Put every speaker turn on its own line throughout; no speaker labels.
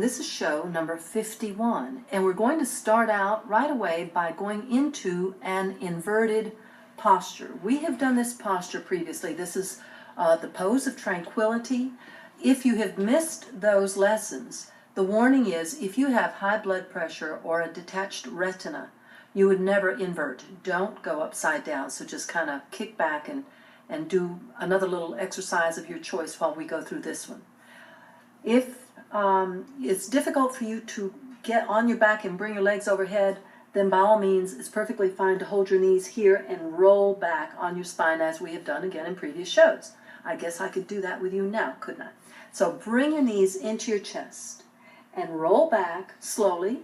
this is show number 51, and we're going to start out right away by going into an inverted posture. We have done this posture previously. This is the pose of tranquility. If you have missed those lessons, the warning is if you have high blood pressure or a detached retina, you would never invert. Don't go upside down. So just kind of kick back and do another little exercise of your choice while we go through this one. If it's difficult for you to get on your back and bring your legs overhead, then by all means it's perfectly fine to hold your knees here and roll back on your spine as we have done again in previous shows. I guess I could do that with you now, couldn't I? So bring your knees into your chest and roll back slowly.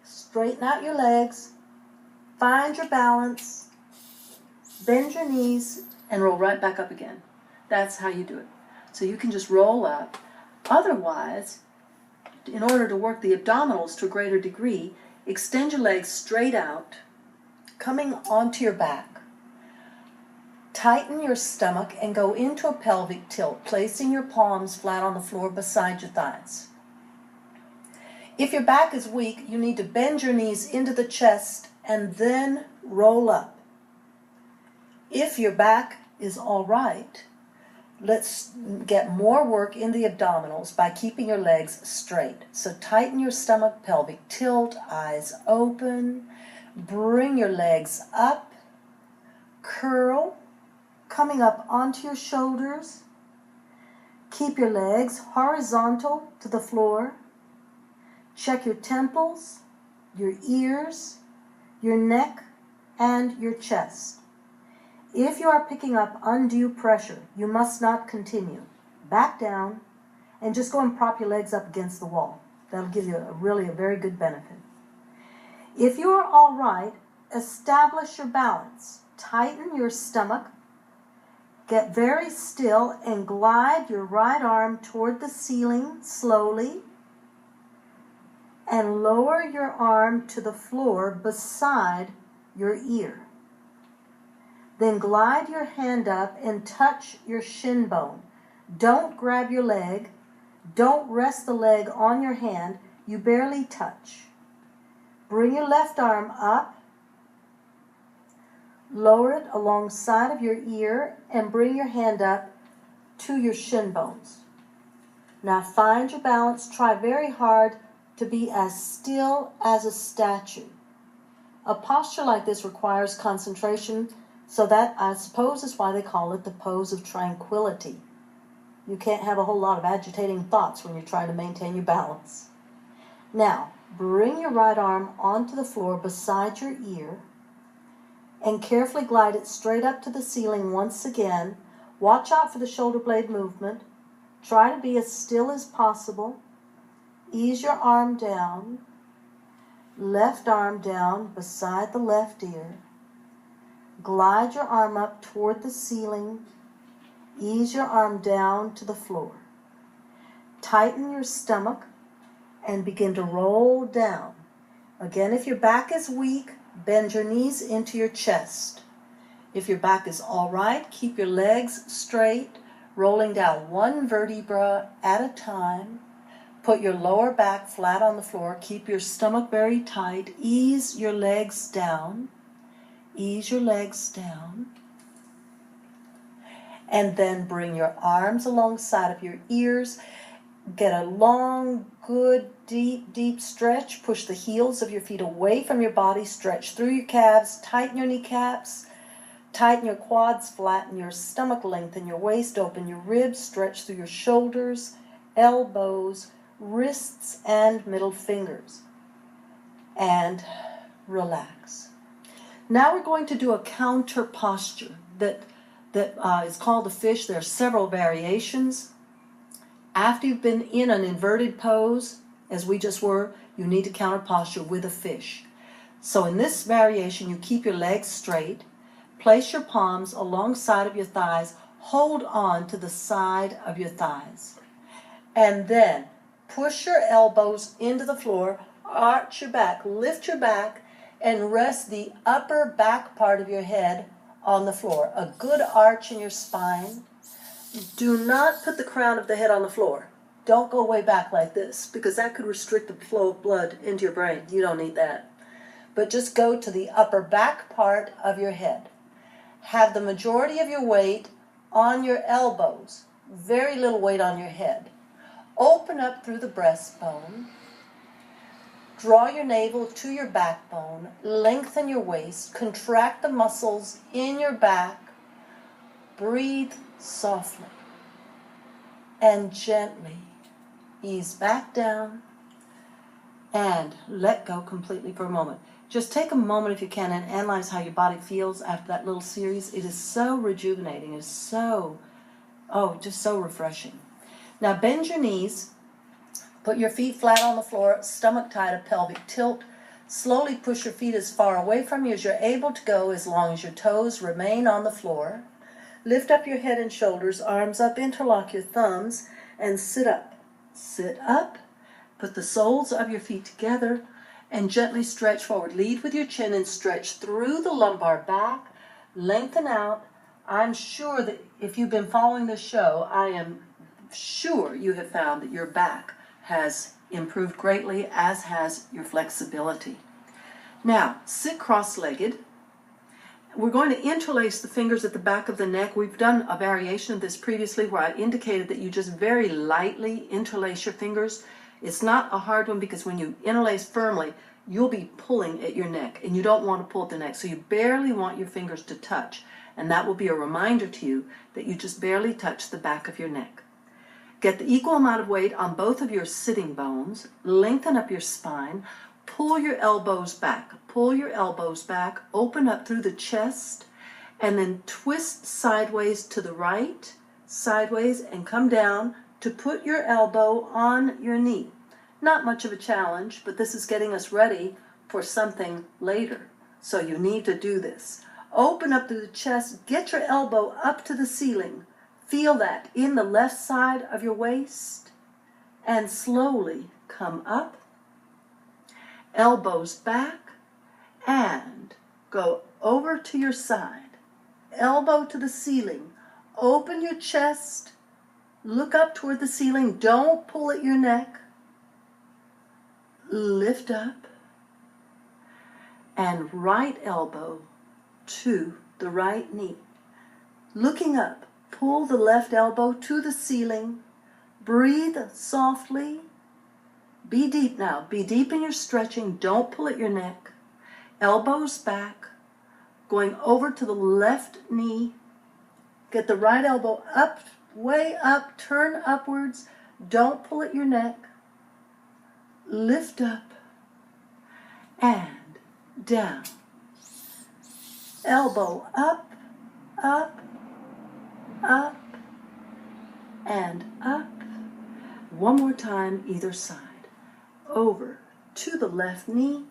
Straighten out your legs. Find your balance. Bend your knees and roll right back up again. That's how you do it. So you can just roll up. Otherwise, in order to work the abdominals to a greater degree, extend your legs straight out, coming onto your back. Tighten your stomach and go into a pelvic tilt, placing your palms flat on the floor beside your thighs. If your back is weak, you need to bend your knees into the chest and then roll up. If your back is all right, let's get more work in the abdominals by keeping your legs straight. So tighten your stomach, pelvic tilt, eyes open. Bring your legs up. Curl, coming up onto your shoulders. Keep your legs horizontal to the floor. Check your temples, your ears, your neck, and your chest. If you are picking up undue pressure, you must not continue. Back down and just go and prop your legs up against the wall. That'll give you really a very good benefit. If you are all right, establish your balance. Tighten your stomach. Get very still and glide your right arm toward the ceiling slowly. And lower your arm to the floor beside your ear. Then glide your hand up and touch your shin bone. Don't grab your leg. Don't rest the leg on your hand. You barely touch. Bring your left arm up. Lower it alongside of your ear and bring your hand up to your shin bones. Now find your balance. Try very hard to be as still as a statue. A posture like this requires concentration, so that, I suppose, is why they call it the pose of tranquility. You can't have a whole lot of agitating thoughts when you're trying to maintain your balance. Now, bring your right arm onto the floor beside your ear and carefully glide it straight up to the ceiling once again. Watch out for the shoulder blade movement. Try to be as still as possible. Ease your arm down. Left arm down beside the left ear. Glide your arm up toward the ceiling. Ease your arm down to the floor. Tighten your stomach and begin to roll down. Again, if your back is weak, bend your knees into your chest. If your back is all right, keep your legs straight, rolling down one vertebra at a time. Put your lower back flat on the floor. Keep your stomach very tight. Ease your legs down. Ease your legs down. And then bring your arms alongside of your ears. Get a long, good, deep stretch. Push the heels of your feet away from your body. Stretch through your calves. Tighten your kneecaps. Tighten your quads. Flatten your stomach. Lengthen your waist. Open your ribs. Stretch through your shoulders, elbows, wrists, and middle fingers. And relax. Now we're going to do a counter posture that is called the fish. There are several variations. After you've been in an inverted pose, as we just were, you need to counter posture with a fish. So in this variation, you keep your legs straight, place your palms alongside of your thighs, hold on to the side of your thighs, and then push your elbows into the floor, arch your back, lift your back, and rest the upper back part of your head on the floor. A good arch in your spine. Do not put the crown of the head on the floor. Don't go way back like this, because that could restrict the flow of blood into your brain. You don't need that. But just go to the upper back part of your head. Have the majority of your weight on your elbows. Very little weight on your head. Open up through the breastbone. Draw your navel to your backbone. Lengthen your waist. Contract the muscles in your back. Breathe softly and gently. Ease back down and let go completely for a moment. Just take a moment if you can and analyze how your body feels after that little series. It is so rejuvenating. It is so, just so refreshing. Now bend your knees. Put your feet flat on the floor, stomach tight, a pelvic tilt. Slowly push your feet as far away from you as you're able to go, as long as your toes remain on the floor. Lift up your head and shoulders, arms up, interlock your thumbs, and sit up. Sit up. Put the soles of your feet together and gently stretch forward. Lead with your chin and stretch through the lumbar back. Lengthen out. I'm sure that if you've been following this show, I am sure you have found that your back has improved greatly, as has your flexibility. Now, sit cross-legged. We're going to interlace the fingers at the back of the neck. We've done a variation of this previously where I indicated that you just very lightly interlace your fingers. It's not a hard one, because when you interlace firmly, you'll be pulling at your neck, and you don't want to pull at the neck, so you barely want your fingers to touch, and that will be a reminder to you that you just barely touch the back of your neck. Get the equal amount of weight on both of your sitting bones. Lengthen up your spine. Pull your elbows back. Pull your elbows back. Open up through the chest. And then twist sideways to the right. Sideways, and come down to put your elbow on your knee. Not much of a challenge, but this is getting us ready for something later. So you need to do this. Open up through the chest. Get your elbow up to the ceiling. Feel that in the left side of your waist, and slowly come up, elbows back, and go over to your side. Elbow to the ceiling. Open your chest, look up toward the ceiling. Don't pull at your neck. Lift up, and right elbow to the right knee. Looking up. Pull the left elbow to the ceiling. Breathe softly. Be deep now. Be deep in your stretching. Don't pull at your neck. Elbows back. Going over to the left knee. Get the right elbow up, way up. Turn upwards. Don't pull at your neck. Lift up and down. Elbow up, up, up, and up. One more time, either side. Over to the left knee.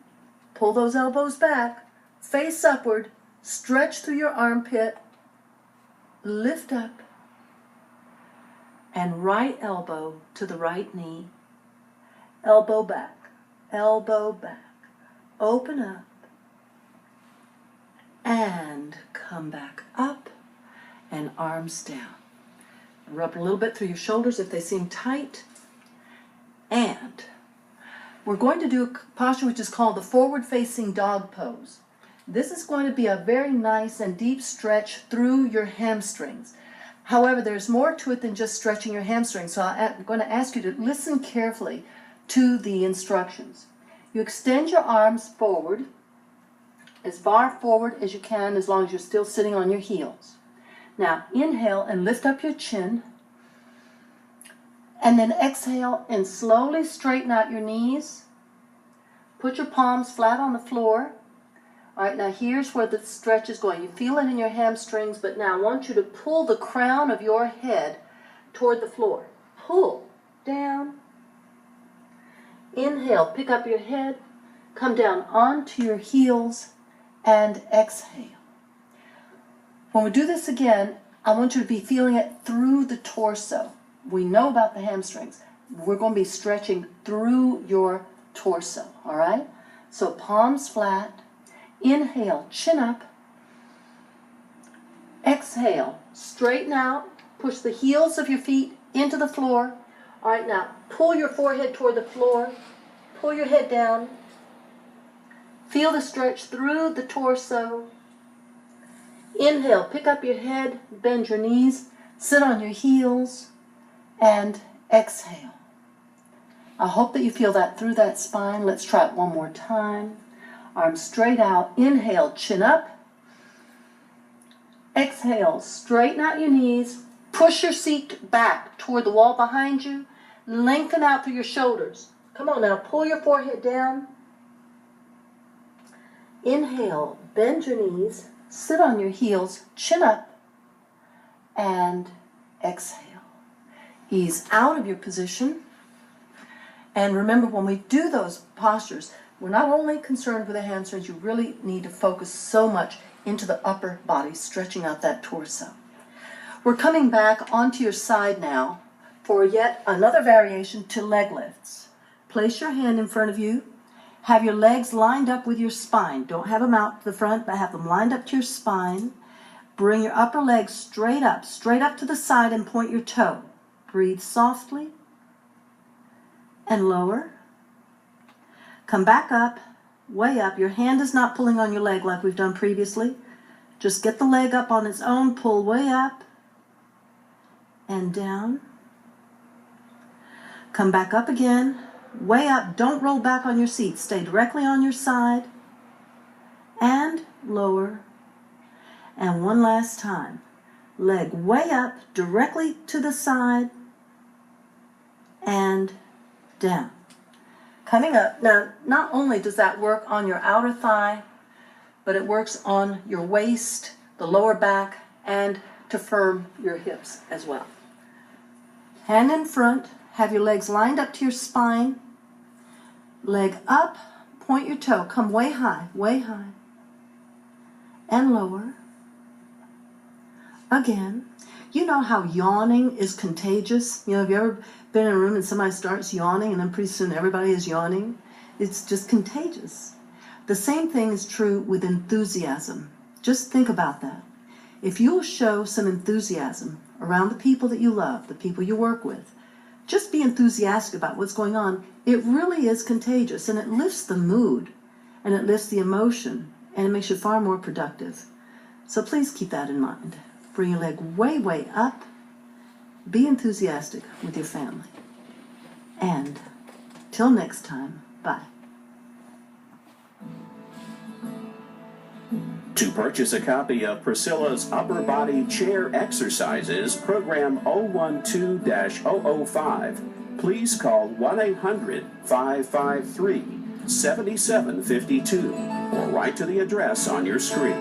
Pull those elbows back. Face upward. Stretch through your armpit. Lift up. And right elbow to the right knee. Elbow back. Elbow back. Open up. And come back up. And arms down. Rub a little bit through your shoulders if they seem tight. And we're going to do a posture which is called the forward-facing dog pose. This is going to be a very nice and deep stretch through your hamstrings. However, there's more to it than just stretching your hamstrings, so I'm going to ask you to listen carefully to the instructions. You extend your arms forward, as far forward as you can, as long as you're still sitting on your heels. Now, inhale and lift up your chin. And then exhale and slowly straighten out your knees. Put your palms flat on the floor. All right, now here's where the stretch is going. You feel it in your hamstrings, but now I want you to pull the crown of your head toward the floor. Pull down. Inhale, pick up your head. Come down onto your heels and exhale. When we do this again, I want you to be feeling it through the torso. We know about the hamstrings. We're going to be stretching through your torso, all right? So palms flat. Inhale, chin up. Exhale, straighten out. Push the heels of your feet into the floor. All right, now pull your forehead toward the floor. Pull your head down. Feel the stretch through the torso. Inhale, pick up your head, bend your knees, sit on your heels, and exhale. I hope that you feel that through that spine. Let's try it one more time. Arms straight out. Inhale, chin up. Exhale, straighten out your knees. Push your seat back toward the wall behind you. Lengthen out through your shoulders. Come on now, pull your forehead down. Inhale, bend your knees, sit on your heels, chin up, and exhale. Ease out of your position. And remember, when we do those postures, we're not only concerned with the hamstrings, you really need to focus so much into the upper body, stretching out that torso. We're coming back onto your side now for yet another variation to leg lifts. Place your hand in front of you. Have your legs lined up with your spine. Don't have them out to the front, but have them lined up to your spine. Bring your upper leg straight up to the side, and point your toe. Breathe softly and lower. Come back up, way up. Your hand is not pulling on your leg like we've done previously. Just get the leg up on its own, pull way up and down. Come back up again, way up. Don't roll back on your seat. Stay directly on your side and lower. And one last time. Leg way up, directly to the side and down. Coming up. Now, not only does that work on your outer thigh, but it works on your waist, the lower back, and to firm your hips as well. Hand in front, have your legs lined up to your spine. Leg up, point your toe, come way high, and lower. Again. You know how yawning is contagious? You know, have you ever been in a room and somebody starts yawning and then pretty soon everybody is yawning? It's just contagious. The same thing is true with enthusiasm. Just think about that. If you'll show some enthusiasm around the people that you love, the people you work with, just be enthusiastic about what's going on, it really is contagious, and it lifts the mood, and it lifts the emotion, and it makes you far more productive. So please keep that in mind. Bring your leg way up. Be enthusiastic with your family. And till next time, bye.
To purchase a copy of Priscilla's Upper Body Chair Exercises, Program 012-005, please call 1-800-553-7752 or write to the address on your screen.